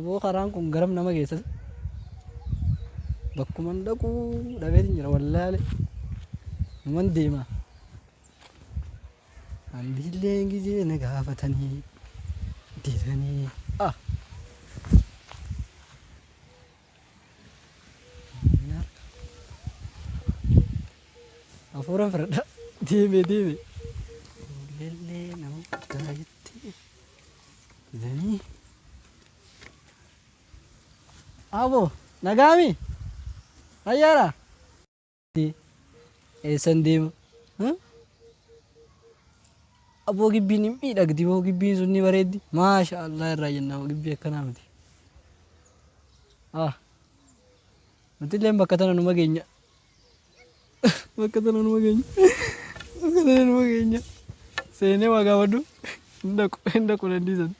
Aboo karaan kun garam nama geessas. Bakkuman dhaquu dhabeetiin jira wallaalee. Numan deema. Ambillee gizee na gaafatanii didanii. Afuuran fudhadha. Deeme. Lellee nama guddaa jettee didanii. Aboo nagaami. Ayyaara. Eessan deema? Aboo gibbiin hin miidhagdi moo gibbiin sun ni bareeddi? Maasha Allah irraa jennaa gibbii akkanaa miti. Nuti illee bakka tana numa geenya. Bakka tana numa geenya. Seenee waa gaafadhu. Hin dhaqu dandiisan.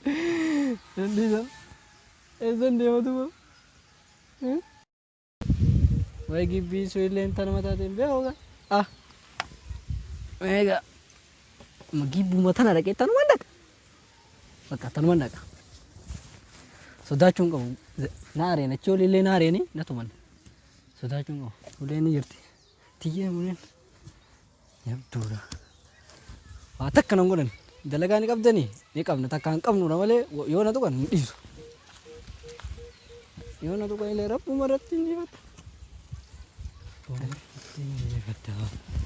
Eessan deematu moo? Wayi gibbiin sun illee tana mataatiin beeku. Egaa gibbuma tana dhaqee tanuma dhaqa. Bakka tanuma dhaqa. Sodaachuun qabu. Naareen achi olillee naareeni na tuman. Sodaachuun qabu. Uleen ni jirti. Tiyyee uleen. Yabduudha. Waa takka nan godhan. Dalagaa ni qabdanii ni qabna takka hin qabnu malee yoo na tuqan hin dhiisu. Yoo na tuqan illee rabbuma irratti hin dhiifata.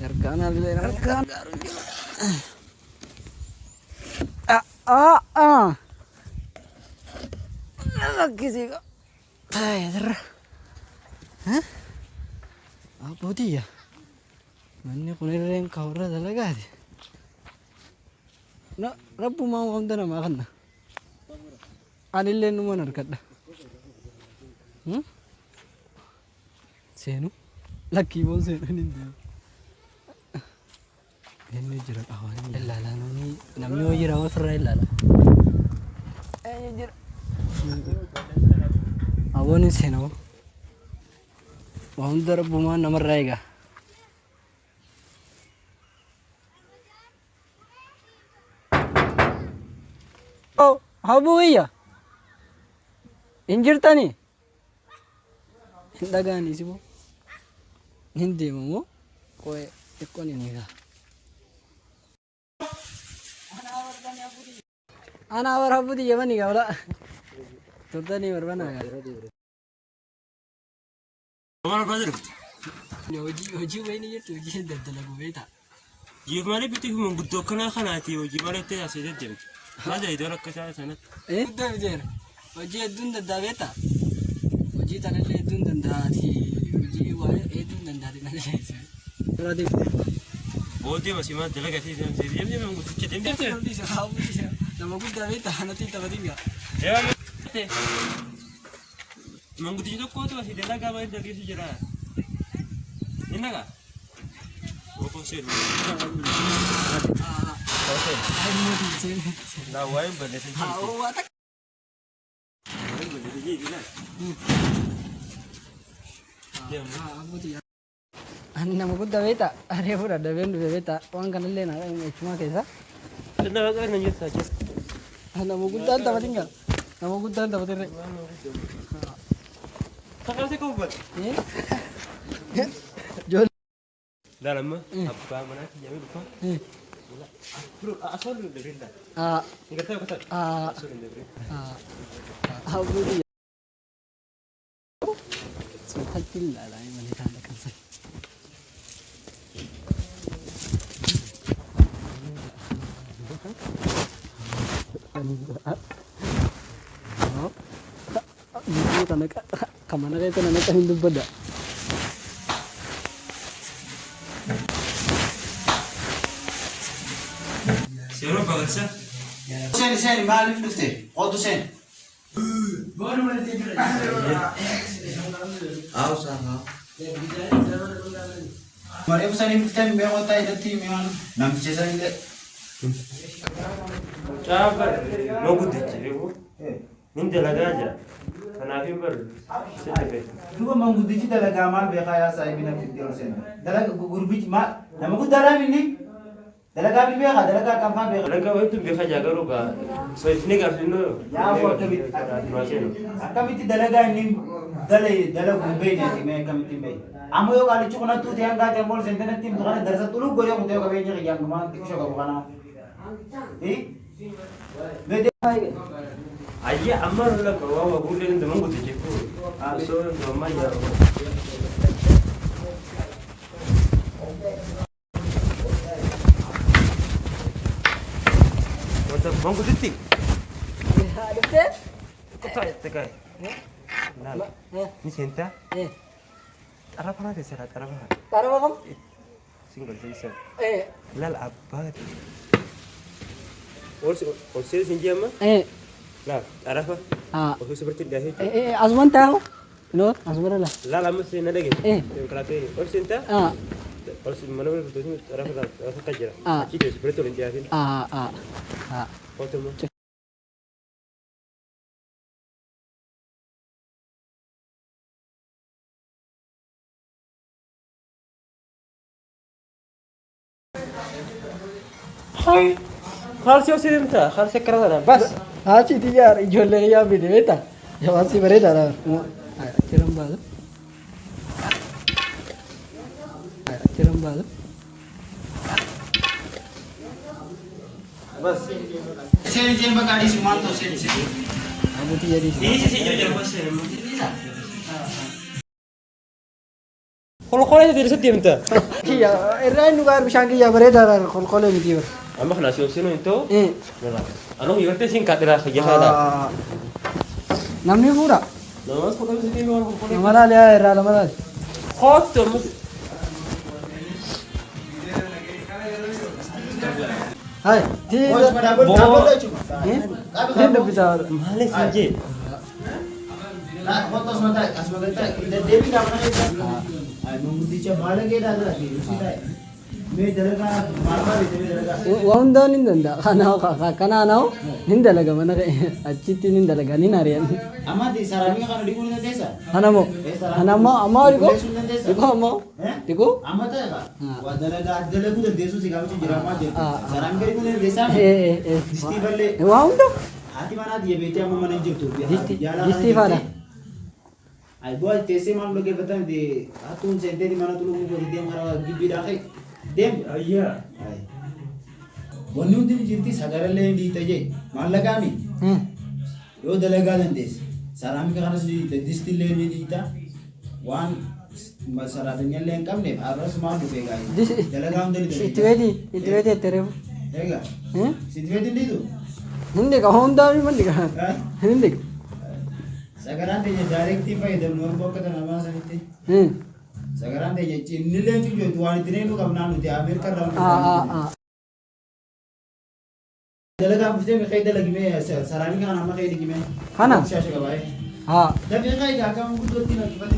Yargaan allee yargaan gaaruun jira. Lakkisii qaba. Taayirra. Abbootiya. Manni kun irreen kaawwarra dalagaati. Rabbumaa wanta namaa kanna. Anillee numan harkadha. Seenu. Lakkii boon seenu hin deemu. Inni jira qaawwan ilaalaa namni hojii jira ofirraa ilaala. Eenyu jira. Aboon hin seenamu. Waan darbumaan namarraa eega. Habuyya. Hin jirtanii? Hin dhaga'anii si moo? Hin deemamoo? Qo'ee xiqqoon hin eegaa. Ana warra budi yamani gawla. Turtani warbana ga. Omar Badr. Hoji wayni yertu hoji daddala gubeta. Jiif mali biti hum guddo kana khanati hoji mali te asede dem. Hada idora kasa sanat. Guddo bider. Hoji edun daddabeta. Hoji tanalle edun dandati. Hoji wa edun dandati nalle. Radi. Bodi masima dalaga ti dem guddo dem dem. Nama guddaa beektaa natti taphatinga. Manguddichi tokko asii dalagaa baay'ee dargeessu jira. Inni dhagaa? Ookoo seenu. Naa waa'ee balleessa jiru. Nama guddaa beektaa? Aree fudhadha beeknu beektaa waan kanallee naa jechumaa keessa. Nama qaban nan jirta jechuudha. Nama guddaan taphatinga. Nama guddaan taphatirre. Kakak kau buat? Jual. Dalam apa mana sih jauh lupa? Bro, asal lu dari mana? Enggak tahu kata. Asal lu dari. Abu dia. Sudah gila lah yang mana tanda kan saya. Ini tanda kamana kayak tanda kan hidup beda. Siapa banget sih? Sen malif dufte. Kodu sen. Baru mana tidur? Aw sama. Mari pesan ini kita memang otak itu memang nam cesa ini. Coba, mau gudeg bu? Ini dalaga aja. Kenapa ber? Dua mau gudeg dalaga mal bekaya saya bina video sen. Dalaga gurbi mal. Nama gudara ini? dalaga bi beeka dalaga kan fa beeka dalaga waytu beeka jagaru ka so isne garfino ya bo kamiti dalaga ni dalagu beene ti me kamiti be amo yo kali chukuna tu tiang ga tembol sentena tim to kana darsa tulu goyo muteo ka beje yang ma tikso ka kana be ayya amma la ka wa gulle nda mangu tije ko so no ma ya wata mangu titi ada teh kota tekai nah ni senta arah mana deh serat arah mana taruh kamu single sisa lal apa और से सिंजिया में ला arah apa oh seperti dah itu azman tahu no azman lah la lama sih nada gitu kalau tu और senta और mana mana tu arah kerja kiri seperti tu dia kan oh tu mau Hai, hal siapa sih minta? Hal sekarang ada, bas. Aci tijar, ijolle ya bide beta. Ya masih bereda lah. Kirim bal. Kirim bal. bas seni jemba kali sumanto seni Abu tijar di sini. Ini sih jauh bas seni. Kalau itu tidak minta. Iya, eraan juga bisa ya bereda lah kalau ini tijar. Amma kana siyo sino into anu yurte singkat ira khajada namni pura namas photo sini orang photo namala le era namala hot hai di di bisa male sinje na fotos mata asmagata ida devi ka apna ay mumuticha balage dada rusida me dalaga marma devi dalaga wanda nindanda kana nao nindalaga manake achiti nindalaga ninarian amadi sarami kana dikuni desa anamo amarigo diko amo diko amata ka wa dalaga dalagu de desu sigamu jirama de sarami kari kuni desa disti balle wanda ati mana diye bete amma mana jirtu disti fala ay boy tese man loge batan de atun sente di mana tulu ko dem hara gibi dakhe dem ayya ay bonu din jirti sagaralle di taje man lagami yo dalaga den des sarami ka hanas di disti le ni dita wan masara den len kam ne aras ma du pega dalaga on den itwedi tere ega sitwedi di tu hindi ka honda mi mandi ka hindi sagaran de direct ti pay dem non bokka na ma saniti sagaran de chinnilen ju jo tuani tinenu kam nanu ti amerika raw dalaga bufte me kayda lagi me sarami ka na ma kayda gi me kana shasha ka bai da me kayda ka mu do ti na ki bati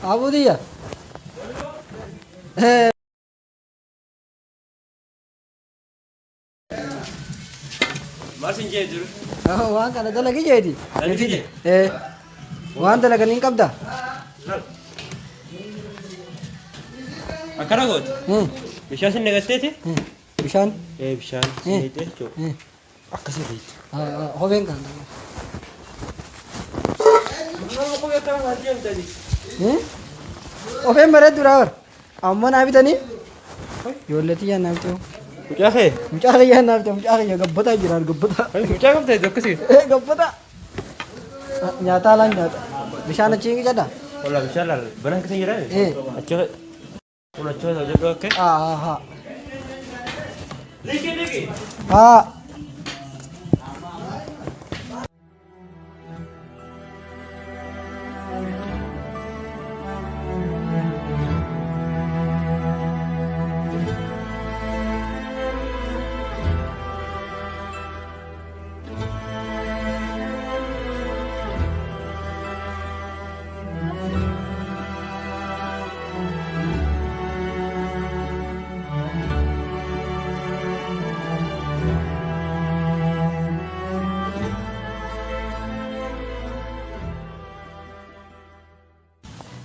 abo dia Marsin je dulu. Wah, kan ada lagi jadi. Wah, ada lagi ningkap dah. Akara god. Bishan sin negaste the? Bishan. Bishan. Itu cok. Akase dit. Hoben kan. Mana ko ya kan hadiam tadi. Hoben berat durawar. Amma nabi tani. Yolleti ya nabi tu. क्या है मुझे या ना तो मुझे या गब्बता जिरार गब्बता मुझे कब थे दक्कसी गब्बता nyata lah nyata bisa na chingi jada wala bisa lah benar kita jira अच्छा उन अच्छा हो जाएगा ओके हाँ लेके हाँ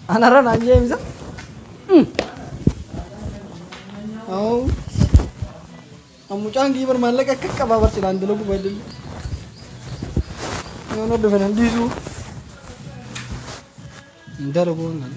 Anara nanya misal Amucaan gibar mallaqa akka qabaa barsiisaan dalagu baadillee. Yoon dhufan handiisu. Dalagu ngan.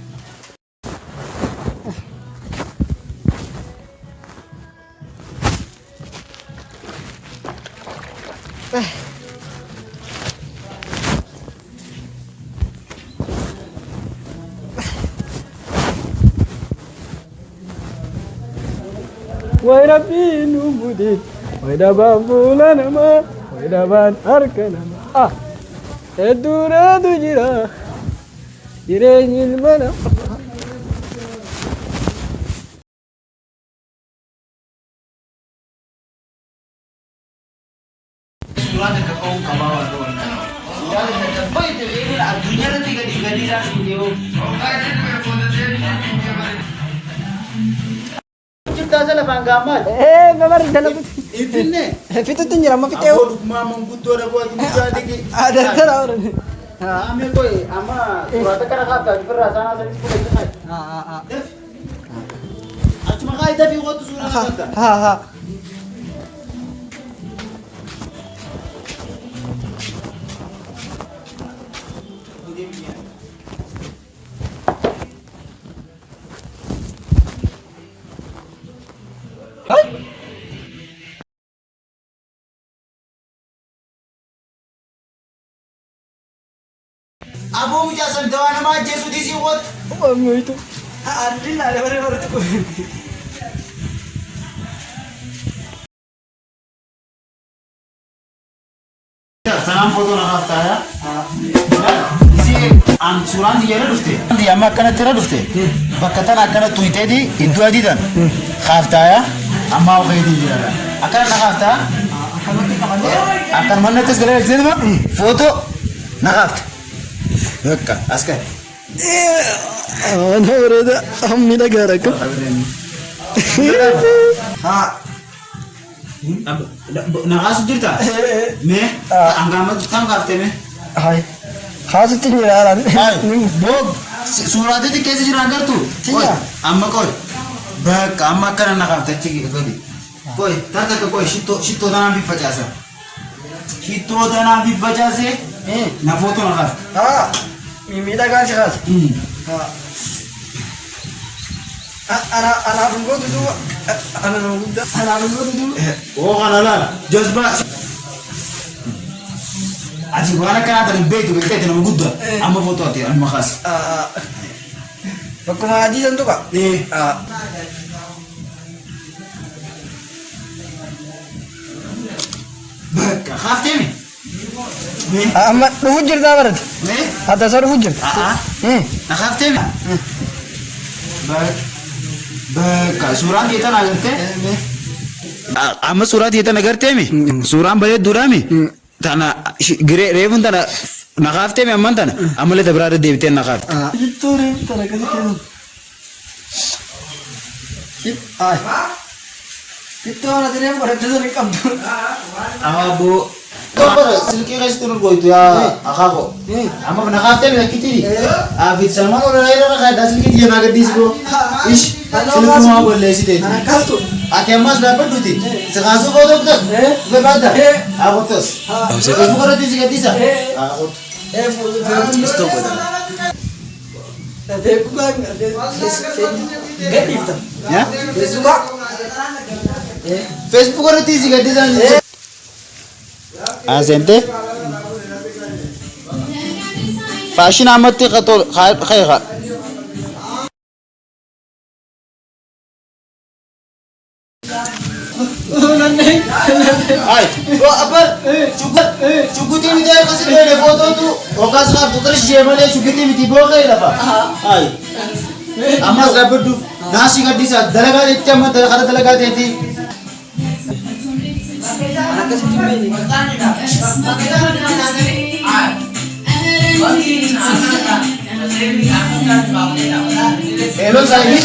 Wai Rabbi numudi, wai daban bulan ma, wai daban harkan ma. Ah, edura dujira, jireenyi mana. Surat kau kabawa doang. Surat terbaik itu ini dunia nanti gadi dah video. Taza la pangamat. Memang dalagu. Ifinne. Fitu tinjira ma fiteu. Aku rumah mengkutu ada buat juga dikit. Ada orang. Ame koi ama surat kana kata perasaan asal itu itu. Cuma kaya tapi waktu surat kata. Ha. Abu muja santawa nama Yesus di siwot. Oh, itu. Adil ada baru tu. Salam foto nak hafta ya. Isi suran dia ada dufte. Dia makan tera dufte. Bakatan akan tu itu di itu adi dan. Hafta ya. Amma apa ini dia? Akan nak hafta? Akan mana tu segala jenis mah? Foto nak hafta. Oke, askar. Ana orada ammi da garaka. Ha. Nagas jirta? Me? Anggamat kam kafte me? Hai. Khas tinjira lan. Hai. Bog surat itu कैसे जिरांगर तू? Tinja. Amma koi. Bak amma kana na kafte chigi godi. Koi tata ko koi shito dana bi fajasa. Shito dana bi fajase. Na foto na kafte. Ha. Mimi da gan khas. Ha. Ana rungo tu. Ana rungo tu. Oh kanalan. Jazba. Aji wana kana dari betu betu na magudda. Amma foto ati amma khas. Bakuma aji santu ka. Bak kafte me? Amma hujur da barat. Me? Ada sar hujur. Na kafte me? Bak surat itu na gerte? Amma surat itu na gerte me? Surat bade dura me? Tana revun tana na kafte me amman tana? Amale tabrare devte na kafte. Itu rev tana kasi kesu. Ay. Itu ana dire barat tu ni kam tu. Abu Topar silke guys turun go itu ya akako. Amma na kafte me kitiri. Fit Salman or raira na kaya dasil kiti na gadis go. Ish silke ma bolle site. Ana kastu. Ake mas dapat duti. Sekasu go dokter. Be bada. Agotos. Facebook ko rati sigatisa. Agot. Stop bada. Ya? Facebook ko rati sigatisa. Asente. Fashion amati khatol khayga. Ay, apa? Cukup ini dia kasih dia foto tu. Okas kah tu terus dia mana cukup ini tiba ke apa? Ay, amas dapat tu. Nasi kat disa. Dalaga itu cuma dalaga itu. Hello Saini.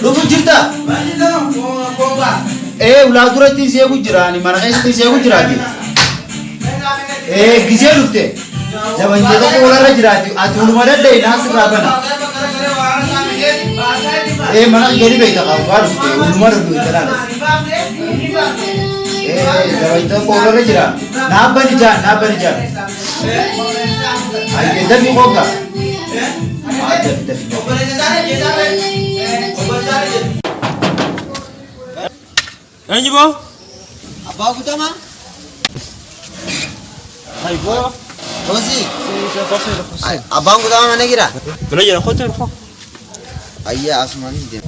Lupa cerita. Ulah turut di sini gujira ni mana kasih di sini gujira di. Gizia lupte. Jangan jadi orang rajin. Ati ulu mana deh nasi berapa na. mana gari baita ka waru umar du itara jawaita polo le jira na bani ja ay ke dafi koka Anji bo? Abang aku tak mah? Hai bo. Kosi. Abang aku tak mana kira? Mana jara hotel kok. Ayah asmani dia.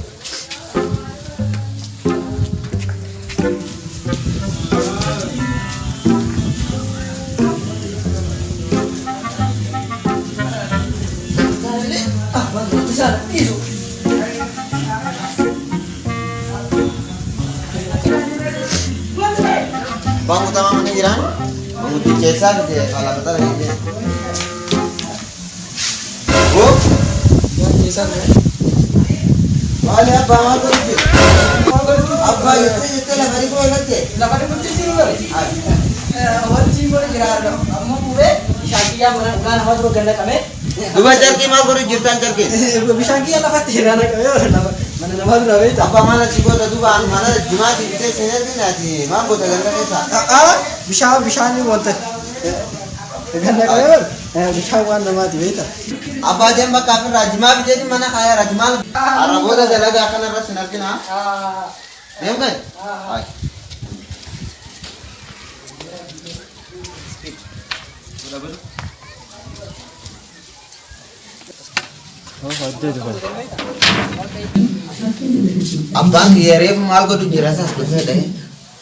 Bang utama mana kira? Bang uti cesa gitu ya, kalau kata lagi. Bu? Wale apa mau kerja? Apa itu lah hari kau kerja? Lapari kunci sini loh. Awal sini boleh kira ada. Kamu pure Bishanki ya mana ulan awal tuh ganda kami. Dua jarki mau kerja jutaan jarki. Bishanki ya lapar tiran kami. Mana nama tu nabi tak. Apa mana sih gua tadi bang mana jumat itu saya ni nanti mau gua ganda kesa. Bishan ni wanted. Ganda kami. Bishan wan nama tu itu. Apa aja mbak kafir rajma bisa di mana kaya rajma? Arab udah jalan ke akan arah sinar kena. Ya kan? Hai. Abang kira mal ko tu jerasa sekolah deh.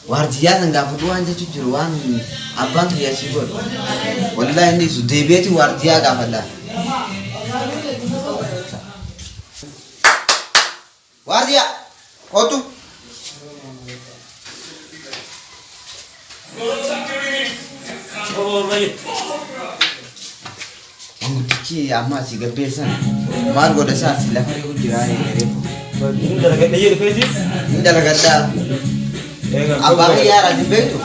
Warjiya nggak perlu anja cucuruan. Abang kira sih gua. Wallahi ini sudah beti warjiya gak pada. Warjiya, kau tu? Oh, baik. Mengutiki ama si gebesan. Mar gua desa sila kali gua jirani kere. Ini dah kat dia dekat sini. Ini dah gada. Abang ya rajin betu.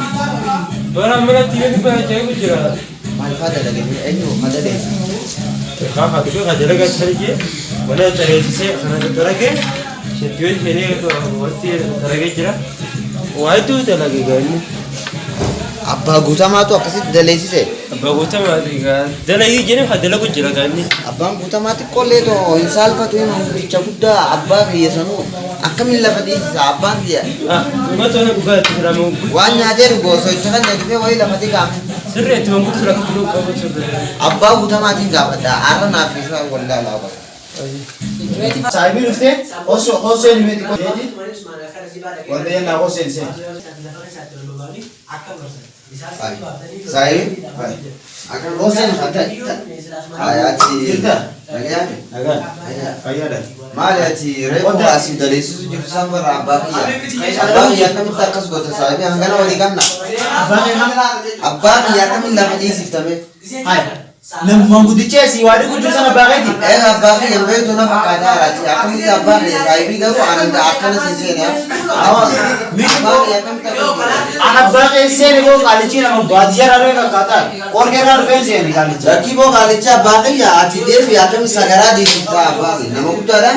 Barang mana tiga ni pun cakap je. Malfa dah lagi. Ayo, ada deh. Kakak tu kan jalan kat sana je. Mana cari sih? Sana tu terake. Setiap hari tu mesti terake je. Wah itu dah lagi kan. Abah guta mah tu apa sih dalesi sih? Bagus sama tiga. Jalan ini je ni ada lagu je kan ni. Abang guta mah tu kolej tu insal pa tu yang cabuda abah dia sanu. Akamil lah pati abang dia. Cuma tu nak buka ramu. Wan ajar gua so itu kan jadi wah lah pati kami. Sering tu mampu surat tu kamu surat. Abah guta mah tinggal pada arah nafis lah wallah lah abah. sahibi uste oso ni meti ko dedi wanda yana hosen se Saya akan bosan ada ayat kita ayat agak ayat ada Malati reformasi dari susu sampai abah ya kami tak kas gota saya angana wali kamna abah ya kami dapat isi tapi hai nem mangu dice si wadi kuju sana bagati abah yang baik tu nak kata rati kami abah ya saya bi garu anda akan sisi ya awa abah ya kami tak anak bagati se ni wo kalichi na badiya rare ka kata और के रार फेंस है निकाली Laki bo kalicha bagi ya ati devi ya kami sagara di kita bagi nama kuda dah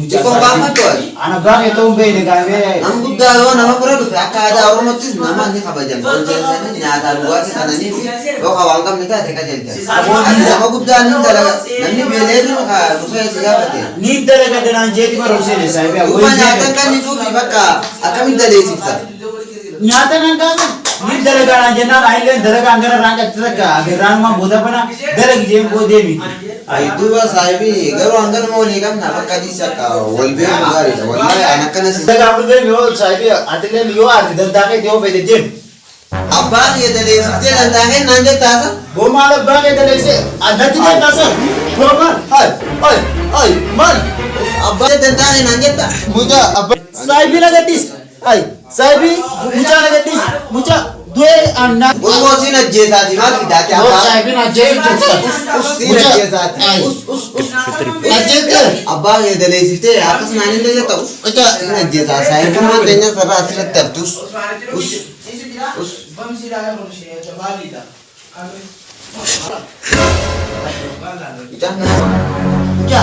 Iko bapa tu anak bagati to be ni ka me nama kuda lo nama pura tu aka ada orang mati nama ni kabajan konjen sana ni ada luar sana ni lo kawang kam ni ka teka jadi nama kuda ni dalam nanti beli tu ka rusai siapa tu नींद लगा देना जेती पर उसे ले Sahib Lupa nyata kan itu baka akan minta lesi kita nyata kan kan नींद लगा ना जना आइले दरगा अंगरा रंग चरका अगर रंग मा बोधा पना दरग जेम को देवी itu lah sahibi garu anggar mau ni kam nama kadi saka walbe ngari wallahi anak kan sih दरगा आप दे यो साहिब अतले यो आ दर दाके देओ बे दे Abang ya dari situ lantaran nanti tasa. वो माल बागे दले से अधति के कसर वो माल हाय माल Abang ya tentang nanti tak. मुझे अब साहिब लगतिस हाय साहिब मुझे लगतिस मुझे दे अन्ना Bulu sih nak jeza di mana kita वो apa? साहिब ना जे Us sih nak jeza. Us. Ajay Abang ya dari situ atas nani dia tahu. अच्छा Nak jeza saya kan mantennya serah asal tertus. Us. Ita na. Uca.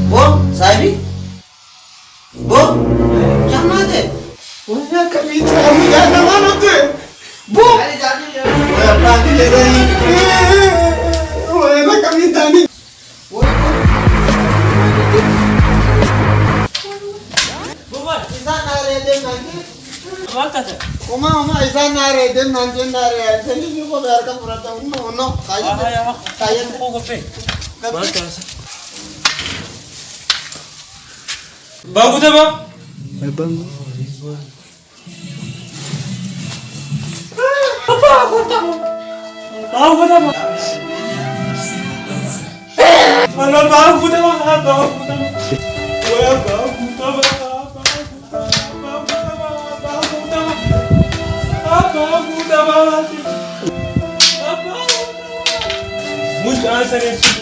Bom, sahibi. Oh, jangan deh. Punya kami kami jangan mana tuh? Bu. Tadi jadi. Wah, kami tadi. Bukan. Isa nare dem nanti. Malta sir. Oma isa nare dem nanti nare. Jadi ni ko biar kamu rata uno kayak. Saya ko pe. Malta sir. Bagus tak bang? Abang. Apa aku tahu? Tahu apa bang? Malah bagus tak bang? Bagus tak bang? Wah bagus tak bang? Muita essa